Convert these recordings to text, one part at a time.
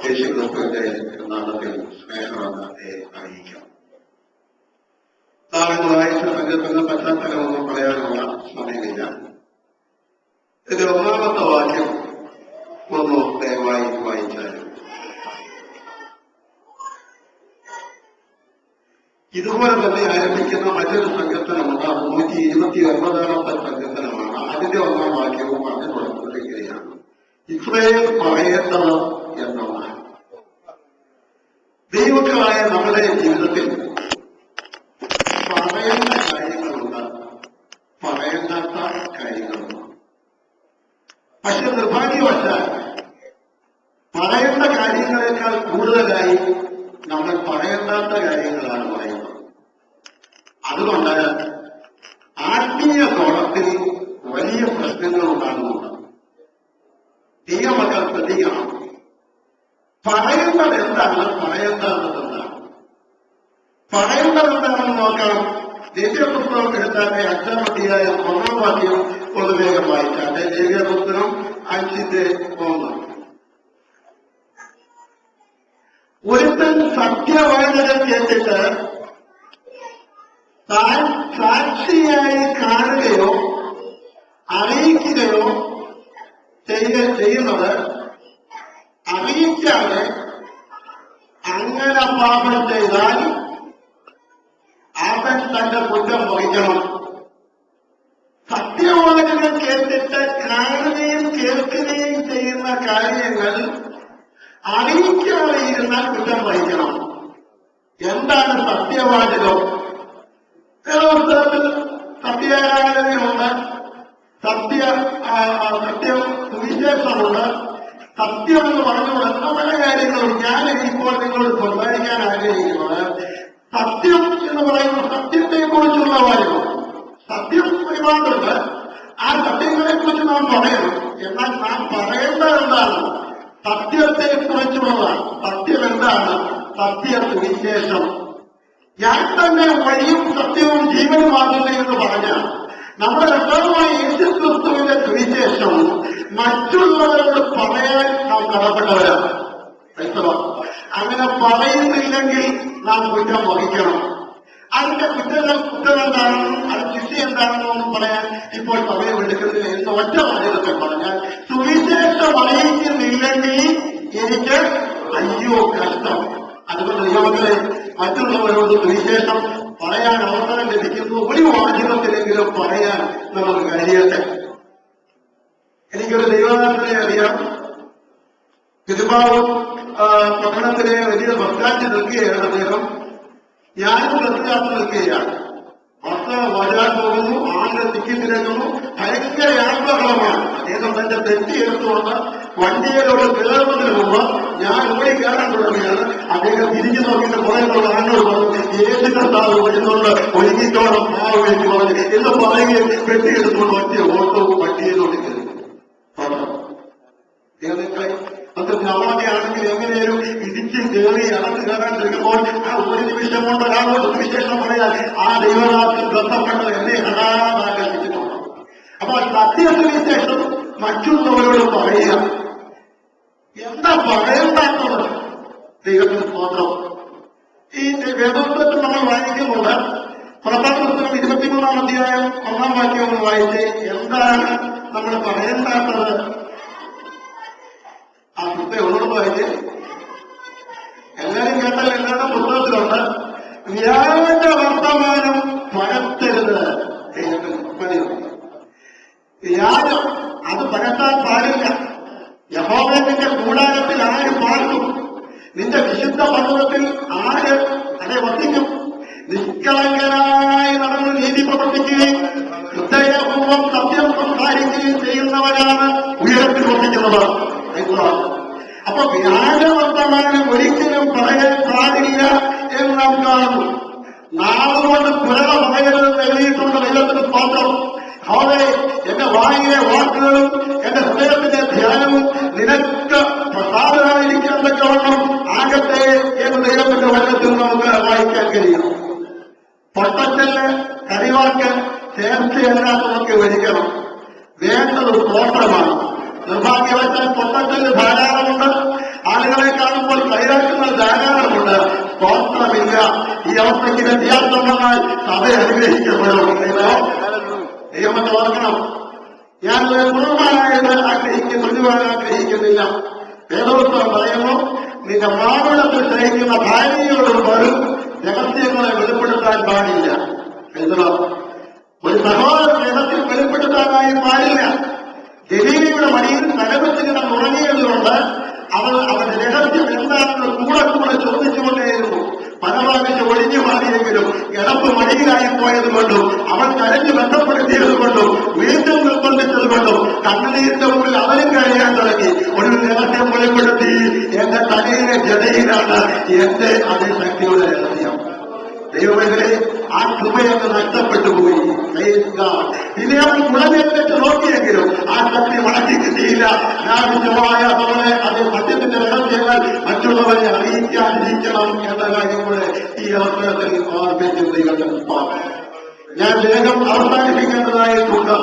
യേശുക്രിസ്തുവിന്റെ നാമത്തിൽ സ്നേഹവന്ദനത്തെ അറിയിക്കാം. നാളെ വായിച്ച സംഘത്തിന്റെ പശ്ചാത്തലമൊന്നും പറയാനുള്ള സമയമില്ല. ഇതിന്റെ ഒന്നാമത്തെ വാക്യം ഒന്ന് ദയവായി വായിച്ചാലും. ഇതുപോലെ തന്നെ ആരംഭിക്കുന്ന മറ്റൊരു സങ്കീർത്തനമുണ്ട്. അത് 129ാമത്തെ സങ്കീർത്തനമാണ്. അതിന്റെ ഒന്നാം വാക്യവും പറഞ്ഞു തുടങ്ങുന്നത് ഇങ്ങനെയാണ്: ഇസ്രായേൽ പറയേണ്ടത് എന്നാണ്. ദൈവങ്ങളായ നമ്മുടെ ജീവിതത്തിൽ പറയേണ്ട കാര്യങ്ങളുണ്ട്, പറയേണ്ടാത്ത കാര്യങ്ങളുണ്ട്. പക്ഷെ നിർഭാഗ്യവശാൽ പറയേണ്ട കാര്യങ്ങളെക്കാൾ കൂടുതലായി നമ്മൾ പറയേണ്ടാത്ത കാര്യങ്ങളാണ് പറയുന്നത്. അതുകൊണ്ട് ആത്മീയ കോണത്തിൽ വലിയ പ്രശ്നങ്ങൾ ഉണ്ടാകുന്നുണ്ട്. ദൈവമക്കൾ ശ്രദ്ധിക്കണം. പറയേണ്ടത് എന്താണ്, പറയേണ്ടത് എന്താണ്? പറയേണ്ടത് എന്താണെന്ന് നോക്കണം. ലേവ്യപുസ്തകം എടുത്താലെ 5-ാം അധ്യായം 1-ാം വാക്യം ഒന്ന് വേഗം വായിച്ചാട്ടെ. ലേവ്യപുസ്തകം 5:1. ഒരുത്തൻ സത്യവചനം കേട്ടിട്ട് താൻ സാക്ഷിയായി കാണുകയോ അറിയിക്കുകയോ ചെയ്യുന്നത് അറിയിക്കാതെ അങ്ങനെ പാപം ചെയ്താൽ അവൻ തന്റെ കുറ്റം വഹിക്കണം. സത്യവചനം കേട്ടിട്ട് കാണുകയും കേൾക്കുകയും ചെയ്യുന്ന കാര്യങ്ങൾ അറിയിക്കാതെ ഇരുന്നാൽ കുറ്റം വഹിക്കണം. എന്താണ് സത്യവാചകം? ചില പുസ്തകത്തിൽ സത്യാരാധനയുണ്ട്, സത്യം സുവിശേഷമുണ്ട്. സത്യം എന്ന് പറഞ്ഞുകൊണ്ട് പല കാര്യങ്ങളും ഞാൻ ഇപ്പോൾ നിങ്ങളോട് സംസാരിക്കാൻ ആഗ്രഹിക്കുന്നത് സത്യം എന്ന് പറയുന്ന സത്യത്തെ കുറിച്ചുള്ള വാചകം. സത്യം ഒരുപാടുണ്ട്. ആ സത്യങ്ങളെ കുറിച്ച് നാം പറയണം. എന്നാൽ നാം പറയേണ്ടത് എന്താണ്? സത്യത്തെ കുറിച്ചുള്ളതാണ്. സത്യം എന്താണ്? സത്യ സുവിശേഷം. ഞാൻ തന്നെ വഴിയും സത്യവും ജീവനുമാകുന്നു എന്ന് പറഞ്ഞാൽ നമ്മുടെ കർത്താവായ യേശുക്രിസ്തുവിന്റെ സുവിശേഷം മറ്റുള്ളവരോട് പറയാൻ നാം കടപ്പെട്ടവരാണ്. അങ്ങനെ പറയുന്നില്ലെങ്കിൽ നാം കുറ്റം വഹിക്കണം. അതിന്റെ കുറ്റം എന്താണെന്നും അത് ശിക്ഷ എന്താണെന്നും പറയാൻ ഇപ്പോൾ സമയമെടുക്കുന്നില്ല എന്ന് ഒറ്റ വാചകത്തിൽ പറഞ്ഞാൽ, സുവിശേഷം അറിയിക്കുന്നില്ലെങ്കിൽ എനിക്ക് അയ്യോ കഷ്ടം. അതുകൊണ്ട് ദൈവമക്കളെ, മറ്റുള്ളവരോട് സുവിശേഷം പറയാൻ അവസരം ലഭിക്കുന്നു. ഒരു വാചകത്തിലെങ്കിലും പറയാൻ നമുക്ക് കഴിയട്ടെ. എനിക്കൊരു ദൈവനാഥനെ അറിയാം. തിരുവാവൂർ പട്ടണത്തിലെ വലിയ ബസ്റ്റാൻഡ് നിൽക്കുകയാണ് അദ്ദേഹം. ഞാനും ബസ്റ്റാൻഡ് നിൽക്കുകയാണ്. ബസ് വരാൻ പോകുന്നു, ആളുടെ ടിക്കറ്റിലെത്തുന്നു. ഭയങ്കര യാത്രകളമാണ്. അദ്ദേഹം തന്റെ തെറ്റി എടുത്തുകൊണ്ട് വണ്ടിയിലൂടെ കയറുന്നതിന് മുമ്പ് ഞാൻ ഓടി കയറാൻ തുടങ്ങിയാണ്. അദ്ദേഹം തിരിഞ്ഞു നോക്കിയിട്ട് കുറേക്കുള്ള ആളോട് പറഞ്ഞു, ഏത് കർത്താവ് വരുന്നുണ്ട്, ഒരുങ്ങിക്കോളം മാവ് വേണ്ടി പറഞ്ഞു എന്ന് പറയുകയും വെട്ടിയെടുത്തുകൊണ്ട് ഒറ്റ ഓട്ടവും വണ്ടിയിലോട്ട് കയറി. നവാദിയാണെങ്കിൽ എങ്ങനെയും ഇടിച്ച് കയറി അകത്ത് കയറാൻ കഴിയുമ്പോൾ ആ ഒരു നിമിഷം കൊണ്ട് ഒരാളോട് സുവിശേഷം പറയാൻ ആ ദൈവനാഥത്തിൽ ബന്ധപ്പെട്ടത് എന്നെ ഹരാമാക്കിയിട്ടുണ്ട്. അപ്പോൾ സത്യസുവിശേഷം മറ്റുള്ളവരോട് പറയുക. എന്താ പറയേണ്ടാത്തത്? ദൈവത്തിന് സ്തോത്രം. ഈ വേദപുസ്തകത്തിൽ നമ്മൾ വായിക്കുന്നുണ്ട്. പുറപ്പാട് പുസ്തകം 23-ാം അധ്യായം 1-ാം വാക്യം ഒന്ന് വായിച്ച് എന്താണ് നമ്മൾ പറയേണ്ടാത്തത്? ആ പുസ്തകം ഒന്നുകൂടെ വായിച്ച്. എല്ലാവരും കേട്ടാൽ എല്ലാവരുടെ പുസ്തകത്തിലുണ്ട്. വ്യാജ വർത്തമാനം പരത്തരുത്. വ്യാജം അത് പരത്താൻ പാടില്ല. യഹോവേ, നിന്റെ കൂടാരത്തിൽ ആര് പാർക്കും? നിന്റെ വിശുദ്ധ പർവ്വതത്തിൽ ആര് അതെ വസിക്കും? നിഷ്കളങ്കനായി നടന്ന് നീതി പ്രവർത്തിക്കുകയും ഹൃദയപൂർവ്വം സത്യം സംസാരിക്കുകയും ചെയ്യുന്നവരാണ് ഉയരത്തിൽ വസിക്കുന്നത്. അപ്പൊ വ്യാജ വർത്തമാനം ഒരിക്കലും പറയാൻ പാടില്ല എന്ന് നാം കാണുന്നു. നാളുകൊണ്ട് പുരള പറയരുതെന്ന് എഴുതിയിട്ടുണ്ട്. ദൈവത്തിന് സ്തോത്രം. അവരെ എന്റെ വായിലെ വാക്കുകളും എന്റെ ഹൃദയത്തിന്റെ ധ്യാനവും നിനക്ക് പ്രസാദമായിരിക്കാൻ തക്കവണ്ണം ആകട്ടെ എന്ന് ദൈവത്തിന്റെ വചനത്തിൽ നമുക്ക് വായിക്കാൻ കഴിയും. പൊട്ടച്ചല് കരിവാക്ക് ചേർച്ചയല്ലാത്തതൊക്കെ വരിക്കണം. വേണ്ടത് സ്തോത്രമാണ്. നിർഭാഗ്യവശാൽ പൊട്ടച്ചല് ധാരാളമുണ്ട്. ഈ വ്യത്യാസം വന്നാൽ സഭ അനുഗ്രഹിക്കപ്പെടും. ദൈവമൊക്കെ ഓർക്കണം, ഞാൻ കുടുംബമായിട്ട് ആഗ്രഹിക്കുന്നില്ല. വേദോത്സവം പറയുന്നു, നിന്റെ മാവളത്തിൽ സ്നേഹിക്കുന്ന ഭാര്യയോട് പോലും രഹസ്യങ്ങളെ വെളിപ്പെടുത്താൻ പാടില്ല. എഴുതണം, ഒരു സഹോദരൻ രഹസ്യം വെളിപ്പെടുത്താനായി പാടില്ല. ജലീലയുടെ മടിയിൽ തലവെച്ചിങ്ങനെ ഉറങ്ങിയതുകൊണ്ട് അവന്റെ രഹസ്യം എന്താണെന്ന് കൂടെ ചോദിച്ചുകൊണ്ടേയിരുന്നു. പല പ്രാവശ്യം ഒഴിഞ്ഞു മാറിയെങ്കിലും കിടപ്പ് മടിയിലായി പോയതുകൊണ്ടും അവൻ കരഞ്ഞു ബന്ധപ്പെടുത്തിയതുകൊണ്ടും വീണ്ടും നിർബന്ധിച്ചതുകൊണ്ടും കണ്ണുനീരിന്റെ മുമ്പിൽ അവനും കഴിയാൻ തുടങ്ങി. ഒരു രഹസ്യം വെളിപ്പെടുത്തി, എന്റെ തലയിലെ ജതയിലാണ് എന്റെ അതിശക്തിയുടെ രഹസ്യം. ദൈവമേ, ആ കൃപയൊക്കെ നഷ്ടപ്പെട്ടു പോയി. പിന്നെ അവൻ കുളഞ്ഞെടുത്ത് നോക്കിയെങ്കിലും ആ ശക്തി മടക്കി കിട്ടിയില്ല. ആവശ്യമായ നമ്മളെ അത് സത്യത്തിന്റെ രഹസ്യങ്ങൾ മറ്റുള്ളവരെ അറിയിക്കാതിരിക്കണം എന്ന കാര്യം കൂടെ ഈ അവസരത്തിൽ ഓർമ്മിച്ച് ദൈവത്തിൽ ഞാൻ വേഗം അവസാനിപ്പിക്കേണ്ടതായിട്ടുണ്ട്.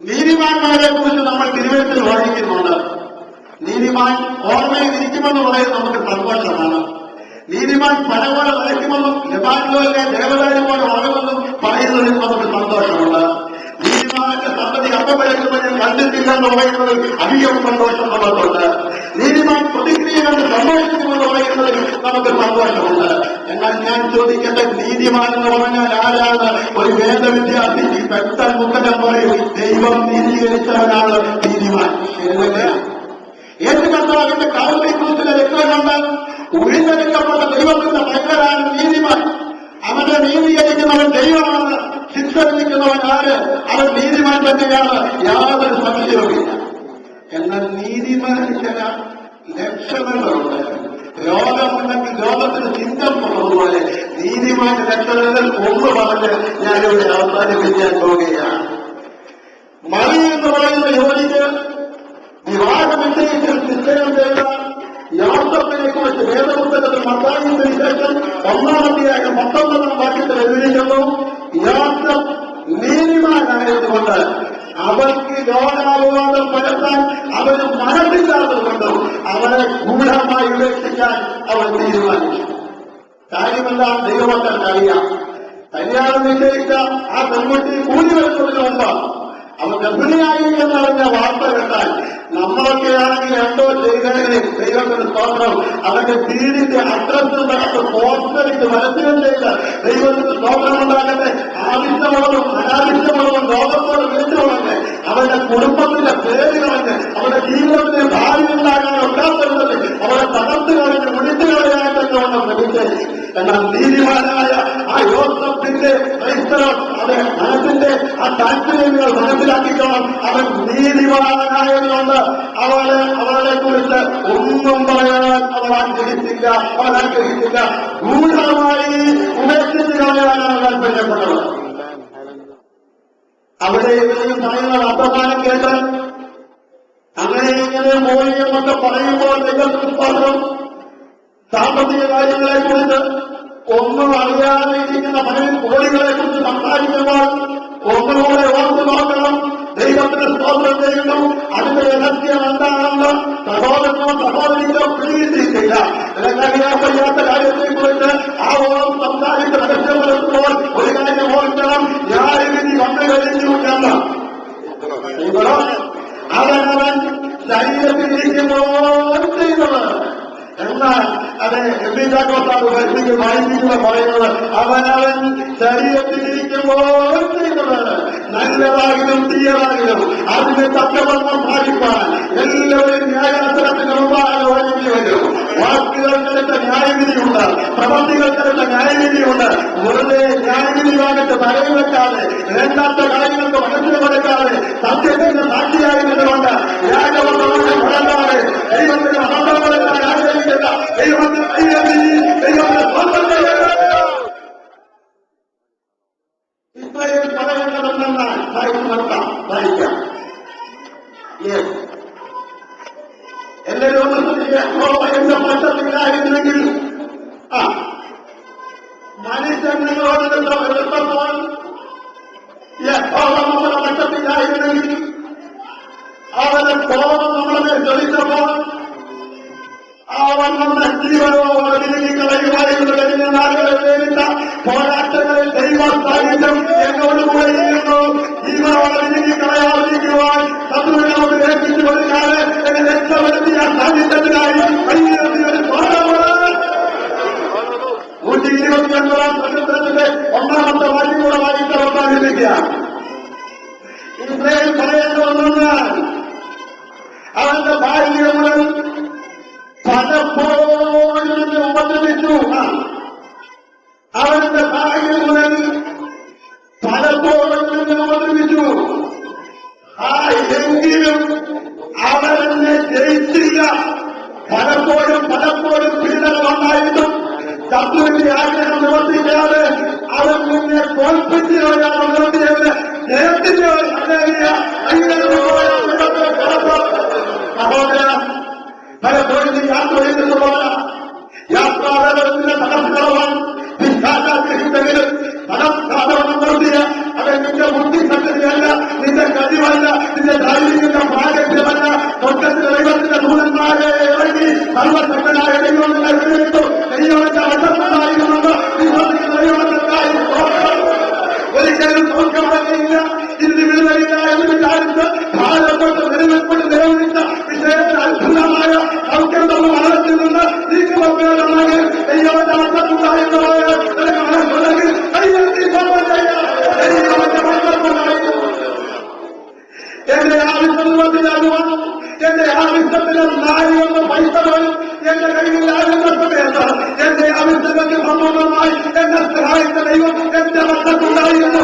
നീതിമാന്മാരെ കുറിച്ച് നമ്മൾ തിരുവഴുത്തിൽ വായിക്കുന്നുണ്ട്. നീതിമാൻ ഓർമ്മയിൽ ഇരിക്കുമെന്ന് പറയുന്നത് നമുക്ക് സന്തോഷമാണ്. നീതിമാൻ പലപോലെ വരയ്ക്കുമെന്നും ലബാനോയിലെ ദേവതാരി പോലെ വളരുമെന്നും പറയുന്നതിൽ നമുക്ക് സന്തോഷമുണ്ട്. നീതിമാന്റെ സന്തതി അപവരക്കുമ്പോൾ ഞാൻ കണ്ടിട്ടില്ലെന്ന് പറയുന്നതിൽ അധികം സന്തോഷം നമുക്കുണ്ട്. നീതിമാൻ പ്രതിക്രിയ കണ്ട് സന്തോഷിക്കുമെന്ന് പറയുന്നതിൽ നമുക്ക് സന്തോഷമുണ്ട്. എന്നാൽ ഞാൻ ചോദിക്കട്ടെ, നീതിമാൻ എന്ന് പറഞ്ഞാൽ ആരാണ്? ഒരു വേദവിദ്യാർത്ഥി പെട്ടെന്ന് മുഖം പറയും, ദൈവം നീതീകരിച്ചവനാണ് നീതിമാൻ. ഏത് കർത്താവിന്റെ കാലത്തെ കുറിച്ച് രക്തമുണ്ട്. ഉയർന്നെടുക്കപ്പെട്ട ദൈവത്തിന്റെ ഭക്തരാണ് നീതിമാൻ. അവന്റെ നീതീകരിക്കുന്നവൻ ദൈവമാണ്. ശിക്ഷ വിധിക്കുന്നവൻ ആര്? അവൻ നീതിമാൻ തന്നെയാണ്, യാതൊരു സംശയവുമില്ല. എന്നാൽ നീതിമാൻ ചില ലക്ഷണങ്ങളുണ്ട്. രോഗമുണ്ടെങ്കിൽ രോഗത്തിന് ചിന്തം പറഞ്ഞതുപോലെ നീതിമാന്റെ ലക്ഷണങ്ങൾ ഒന്ന് പറഞ്ഞ് ഞാനിവിടെ അവസാനിപ്പിക്കാൻ പോവുകയാണ്. മറി എന്ന് പറയുന്ന യുവതിക്ക് വിവാഹം നിശ്ചയിച്ച് നിശ്ചയം ചെയ്ത യാത്രത്തിനെ കുറിച്ച് വേദപുസ്തകത്തിൽ മത്തായിയുടെ വിശേഷം 1-19 വാക്യത്തിൽ എഴുതിയിരിക്കുന്നു. യാത്ര നീതിമാനായതുകൊണ്ട് അവർക്ക് ലോകാപവാദം പരത്താൻ അവന് മനസ്സില്ലാത്തതുകൊണ്ടും അവരെ ഗൂഢമായി ഉപേക്ഷിക്കാൻ അവൻ തീരുമാനിച്ചു. കാര്യമെല്ലാം ദൈവമക്കൾക്ക് അറിയാം. കല്യാണം നിശ്ചയിച്ച ആ പെൺകുട്ടി കൂലി വരുന്നതിന് മുമ്പ് അവൻ ഗർഭിണിയായി എന്നറിഞ്ഞ വാർത്ത കേട്ടാൽ നമ്മളൊക്കെയാണെങ്കിൽ എന്തോ ചെയ്തതിന് ദൈവത്തിന് സ്തോത്രം. അവന്റെ വീടിന്റെ അഡ്രസ്സിനകത്ത് പോസ്റ്ററിട്ട് മത്സരം ചെയ്ത് ദൈവത്തിന് സ്തോത്രമുണ്ടാകട്ടെ. ആവശ്യമുള്ളതും അനാവശ്യമുള്ളതും ലോകത്തോട് വിളിച്ചുകൊള്ളട്ടെ. അവരുടെ കുടുംബത്തിന്റെ പേര് കളഞ്ഞ് അവരുടെ ജീവിതത്തിന് ഭാവി ഉണ്ടാകാൻ ഒക്കാത്തത് അവരെ തകർത്ത് കളഞ്ഞ് വിളിച്ചു കളയാനൊക്കെ ഉള്ള ശ്രമിച്ചേ. എന്നാൽ നീതിമാനായ ആ യോസഫിന്റെ ക്രൈസ്തവർ അതെ മനസ്സിന്റെ ആ താല്പര്യങ്ങൾ മനസ്സിലാക്കിക്കണം. അവൻ നീതിമാനായതുകൊണ്ട് അവളെ കുറിച്ച് ഒന്നും പറയാൻ അവൻ ആഗ്രഹിച്ചില്ല. ഗൂഢമായി ഉപേക്ഷിച്ച് കളയാനാണ് താല്പര്യപ്പെട്ടത്. അവിടെ ഇവരെയും പറയുന്നത് അപമാനം കേട്ട് അങ്ങനെ ഇങ്ങനെ മൂല്യമൊക്കെ പറയുമ്പോൾ ദൈവത്തിന് പറഞ്ഞു. സാമ്പത്തിക കാര്യങ്ങളെ കുറിച്ച് ഒന്നും അറിയാതെ ഇരിക്കുന്ന പലരും കോടികളെ കുറിച്ച് സംസാരിക്കുമ്പോൾ ഒന്നുകൂടെ ഓർത്തു നോക്കണം. ദൈവത്തിന് സ്തോത്രം ചെയ്യുന്നു. അതിന്റെ രഹസ്യം എന്താണെന്ന് സഹോദരനോ സഹോദരിക്കോ പിടികിട്ടിയിട്ടില്ല. കഴിയാത്ത കാര്യത്തെ കുറിച്ച് ആ ഓണം സംസാരിച്ച് രഹസ്യം വരുത്തുമ്പോൾ ഒരു കാര്യം ഓർക്കണം, ന്യായവിധി വന്നു കഴിഞ്ഞു എന്ന്. അവനവൻ ശരീരത്തിലിരിക്കുമ്പോൾ ചെയ്യുന്നത്. എന്നാൽ അത് എമ്മിതാക്കോട്ടാണ് വായിപ്പിക്കുന്ന പറയുന്നത് അവനവൻ ശരീരത്തിലിരിക്കുമ്പോൾ ചെയ്യുന്നത്. നല്ലതാകിലും തീയതാകിലും അതിന് തക്കവണ്ണം പാലിപ്പാൻ എല്ലാവരും ന്യായാസനത്തിന് മുമ്പാകെ ഒഴിഞ്ഞു വരും. വാക്കുകൾക്കെടുത്ത ന്യായവിധിയുണ്ട്, പ്രവൃത്തികൾക്കെടുത്ത ന്യായവിധിയുണ്ട്. വെറുതെ ന്യായവിധി ഭാഗത്ത് തലയിൽ വെക്കാതെ വേണ്ടാത്ത കാര്യങ്ങൾക്ക് മനസ്സിലെടുക്കാതെ സത്യത്തിന്റെ സാക്ഷിയായി നിന്നുകൊണ്ട് രാജവന്നവരുടെ ഫലങ്ങളെ ദൈവത്തിന്റെ മഹത്വങ്ങളെല്ലാം ആഗ്രഹിക്കുന്ന ദൈവത്തിന്റെ ഇത്രയും പറയേണ്ടതെന്നാൽ വായിക്കാം. എന്റെ ലോകത്തിൽ എന്റെ പറ്റത്തില്ലായിരുന്നെങ്കിൽ മനുഷ്യൻ നിങ്ങളോട് എളുപ്പപ്പോൾ നമ്മുടെ പറ്റത്തില്ലായിരുന്നെങ്കിൽ അവന്റെ കോപം നമ്മളെ ജ്വലിച്ചപ്പോൾ അവൻ നമ്മുടെ ജീവനോടെ വിഴുങ്ങിക്കളയുവാനുള്ള കഴിഞ്ഞ നാളുകളിൽ നേരിട്ട പോരാട്ടങ്ങളിൽ ദൈവ സാന്നിധ്യം എന്നോടുകൂടെ ചെയ്യുന്നു. ജീവനോടെ വിഴുങ്ങിക്കളയാതിരിക്കുവാൻ ശത്രുവിനോട് ഏൽപ്പിച്ചു കൊടുക്കാതെ എന്നെ രക്ഷപ്പെടുത്തിയ സാന്നിധ്യത്തിനായി കൈയുയർത്തി ഒരു സ്വാഗതമാണ്. 129 പ്രകൃതത്തിന്റെ 1-ാമത്തെ വാക്യം കൂടെ വായിച്ച് അവസാനിപ്പിക്കുക. ഇസ്രായേൽ പറയേണ്ടി വന്നാൽ അവന്റെ ഭാര്യകൾ പലപ്പോഴും എന്നെ ഉപദ്രവിച്ചു. അവന്റെ ഭാര്യകൾ പലപ്പോഴും എന്നെ ഉപദ്രവിച്ചു. എങ്കിലും അവരെന്നെ ജയിച്ചില്ല. പലപ്പോഴും പീഡനം ഉണ്ടായിട്ടും ശത്രുവിന്റെ ആഗ്രഹം നിവർത്തിക്കാതെ അവൻ മുന്നേ തോൽപ്പിച്ച് നിവർത്തിയത് ജയത്തിന്റെ സഹോദര പലപ്പോഴും യാത്ര ചെയ്തിട്ടുള്ളവരാ. യാത്രാവേദനത്തിന്റെ തടസ്സങ്ങളാൻ വിശ്വാസാഗ്രഹിച്ചെങ്കിലും തടസ്സാധനം നിർത്തിയ അവൻ നിന്റെ ബുദ്ധിശക്തിയല്ല, നിന്റെ കഴിവല്ല, നിന്റെ ശാരീരിക പ്രാഗത്യമല്ല. സ്വർഗത്തിന്റെ ദൈവത്തിന്റെ ദൂതന്മാരെ ഇറങ്ങി സർവശക്തനായ ദൈവത്തിന്റെ എഴുതിയിട്ടു ദൈവത്തിന്റെ വശത്തായിരുന്നത് വിശ്വസിക്കുന്ന ദൈവത്തിനായിരുന്നു. ഒരിക്കലും തോൽക്കപ്പെടില്ല, ഇന്ന് വിടുതലില്ല എന്ന് വിചാരിച്ച് ഭാരതത്തോട്ട് നിലനിൽപ്പെട്ട് നിലവിളിച്ച വിഷയത്തിന് അത്ഭുതമായ സൗഖ്യം തന്ന മരണത്തിൽ നിന്ന് നീക്കുമൊക്കെ ദൈവത്തിന്റെ വശത്തുണ്ടായിരുന്നത് എന്റെ ആവശ്യത്തിന് അനുവാദം, എന്റെ ആവശ്യത്തിന് നാരിയൊന്ന് പൈസ പോലും എന്റെ കയ്യിൽ ആകുന്ന സമയത്ത് എന്റെ ആവശ്യങ്ങൾക്ക് സമ്പൂർണ്ണമായി എന്നെ സഹായിച്ച ദൈവം എന്റെ വശത്തുണ്ടായിരുന്നു.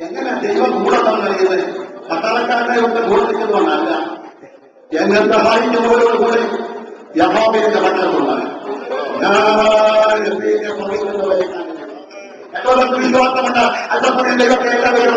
എങ്ങനെ ദൈവം കൂടെ തന്നിരിക്കുന്നത്? പട്ടാളക്കാരനെ കൊണ്ട് പ്രവർത്തിക്കുന്നതുകൊണ്ടല്ല, എന്നെ സഹായിക്കുന്നവരോട് കൂടി യഹോവയുടെ വശത്തുണ്ടായി. വിശ്വാസമുണ്ട്. അല്പസമയം ദൈവത്തെ എല്ലാവരും